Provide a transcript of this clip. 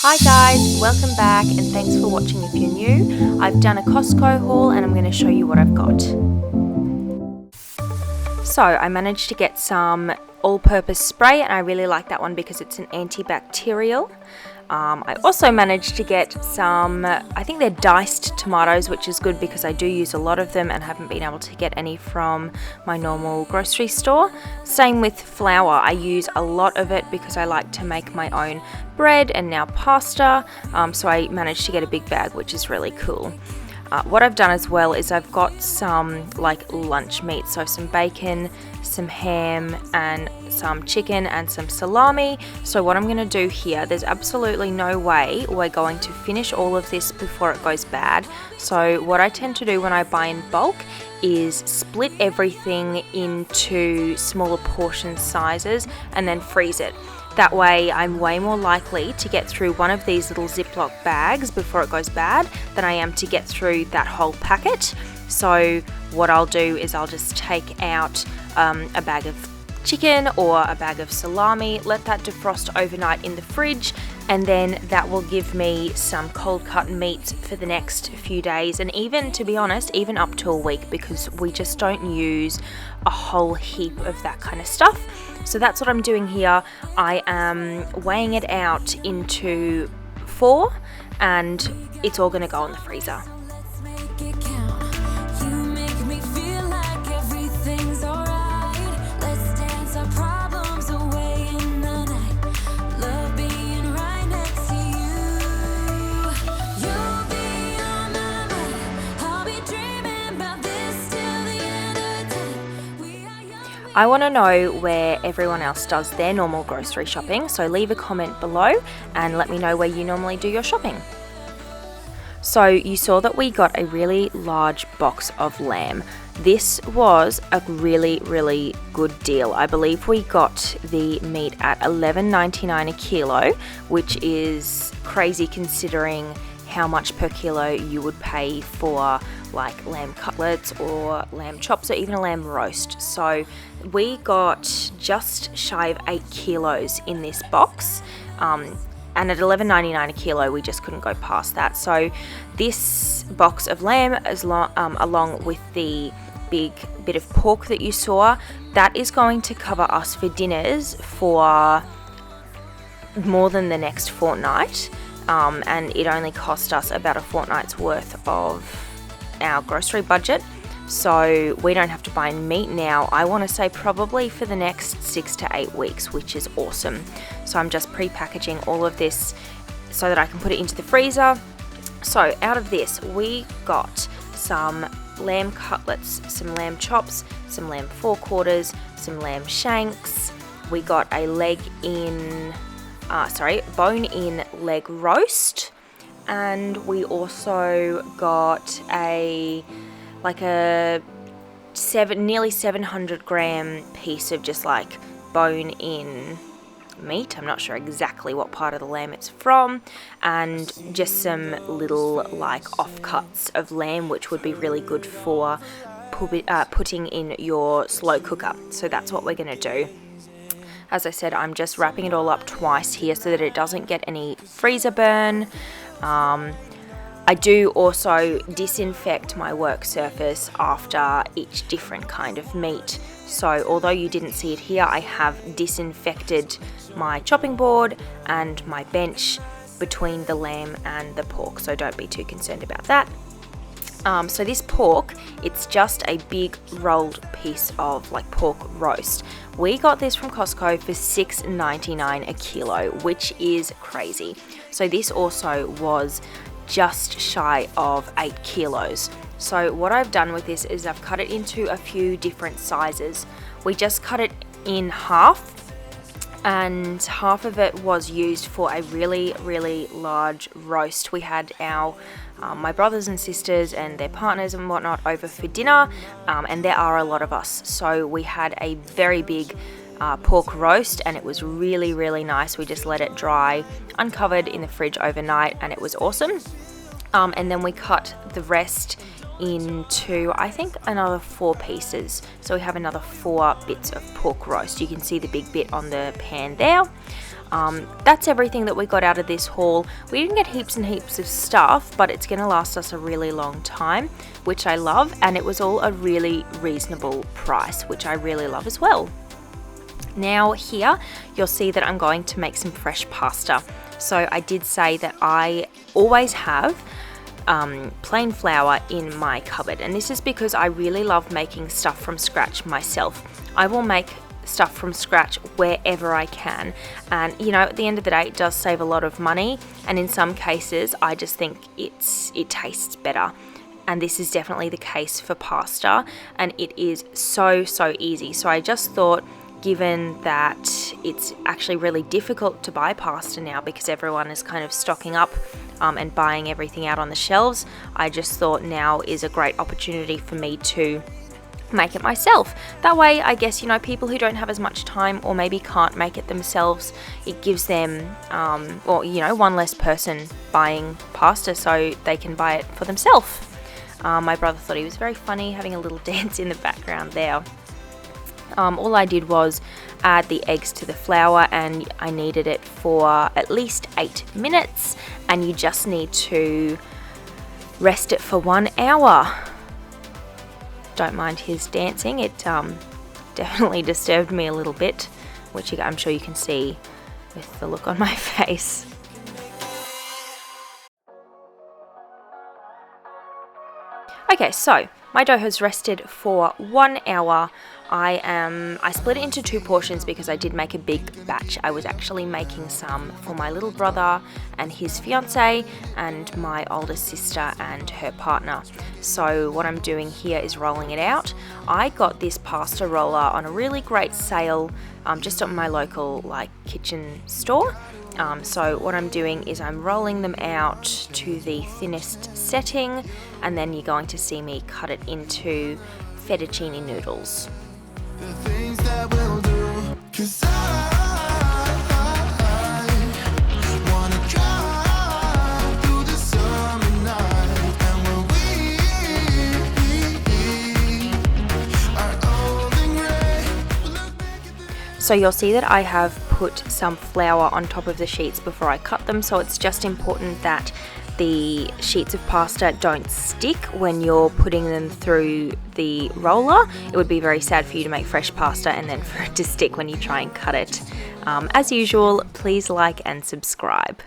Hi guys, welcome back and thanks for watching if you're new. I've done a Costco haul and I'm going to show you what I've got. So I managed to get some all-purpose spray and I really like that one because it's an antibacterial. I also managed to get some, I think they're diced tomatoes, which is good because I do use a lot of them and haven't been able to get any from my normal grocery store. Same with flour, I use a lot of it because I like to make my own bread and now pasta, so I managed to get a big bag, which is really cool. What I've done as well is I've got some like lunch meat, so some bacon, some ham and some chicken and some salami. So what I'm going to do here, there's absolutely no way we're going to finish all of this before it goes bad. So what I tend to do when I buy in bulk is split everything into smaller portion sizes and then freeze it. That way I'm way more likely to get through one of these little Ziploc bags before it goes bad than I am to get through that whole packet. So what I'll do is I'll just take out a bag of chicken or a bag of salami, let that defrost overnight in the fridge, and then that will give me some cold cut meat for the next few days, and even, to be honest, even up to a week, because we just don't use a whole heap of that kind of stuff. So that's what I'm doing here. I am weighing it out into 4 and it's all going to go in the freezer. I want to know where everyone else does their normal grocery shopping, so leave a comment below and let me know where you normally do your shopping. So you saw that we got a really large box of lamb. This was a really good deal. I believe we got the meat at $11.99 a kilo, which is crazy considering how much per kilo you would pay for like lamb cutlets or lamb chops or even a lamb roast. So we got just shy of 8 kilos in this box, and at $11.99 a kilo we just couldn't go past that. So this box of lamb, along with the big bit of pork that you saw, that is going to cover us for dinners for more than the next fortnight. And it only cost us about a fortnight's worth of our grocery budget, so we don't have to buy meat now, I want to say probably for the next 6 to 8 weeks, which is awesome. So I'm just pre-packaging all of this so that I can put it into the freezer. So out of this we got some lamb cutlets, some lamb chops, some lamb forequarters, some lamb shanks, we got a bone-in leg roast, and we also got nearly 700 gram piece of just like bone-in meat. I'm not sure exactly what part of the lamb it's from, and just some little like offcuts of lamb, which would be really good for putting in your slow cooker. So that's what we're going to do. As I said, I'm just wrapping it all up twice here so that it doesn't get any freezer burn. I do also disinfect my work surface after each different kind of meat. So although you didn't see it here, I have disinfected my chopping board and my bench between the lamb and the pork, so don't be too concerned about that. So this pork, it's just a big rolled piece of like pork roast. We got this from Costco for $6.99 a kilo, which is crazy. So this also was just shy of 8 kilos. So what I've done with this is I've cut it into a few different sizes. We just cut it in half, and half of it was used for a really large roast. We had our my brothers and sisters and their partners and whatnot over for dinner, and there are a lot of us, so we had a very big pork roast, and it was really nice. We just let it dry uncovered in the fridge overnight, and it was awesome. And then we cut the rest into, I think, another 4 pieces. So we have another 4 bits of pork roast. You can see the big bit on the pan there. That's everything that we got out of this haul. We didn't get heaps and heaps of stuff, but it's going to last us a really long time, which I love, and it was all a really reasonable price, which I really love as well. Now here you'll see that I'm going to make some fresh pasta. So I did say that I always have plain flour in my cupboard, and this is because I really love making stuff from scratch myself. I will make stuff from scratch wherever I can, and you know, at the end of the day it does save a lot of money, and in some cases I just think it tastes better, and this is definitely the case for pasta, and it is so easy. So I just thought, given that it's actually really difficult to buy pasta now because everyone is kind of stocking up and buying everything out on the shelves, I just thought now is a great opportunity for me to make it myself. That way, I guess, you know, people who don't have as much time or maybe can't make it themselves, it gives them, or you know, one less person buying pasta so they can buy it for themselves. My brother thought he was very funny having a little dance in the background there. All I did was add the eggs to the flour, and I kneaded it for at least 8 minutes, and you just need to rest it for 1 hour. Don't mind his dancing, it definitely disturbed me a little bit, which I'm sure you can see with the look on my face. Okay, so my dough has rested for 1 hour. I split it into 2 portions because I did make a big batch. I was actually making some for my little brother and his fiance, and my older sister and her partner. So what I'm doing here is rolling it out. I got this pasta roller on a really great sale just at my local kitchen store. So what I'm doing is I'm rolling them out to the thinnest setting, and then you're going to see me cut it into fettuccine noodles. The things that we'll do, 'cause I wanna drive through the summer night, and when we are old and gray. So you'll see that I have put some flour on top of the sheets before I cut them, so it's just important that the sheets of pasta don't stick when you're putting them through the roller. It would be very sad for you to make fresh pasta and then for it to stick when you try and cut it. As usual, please like and subscribe.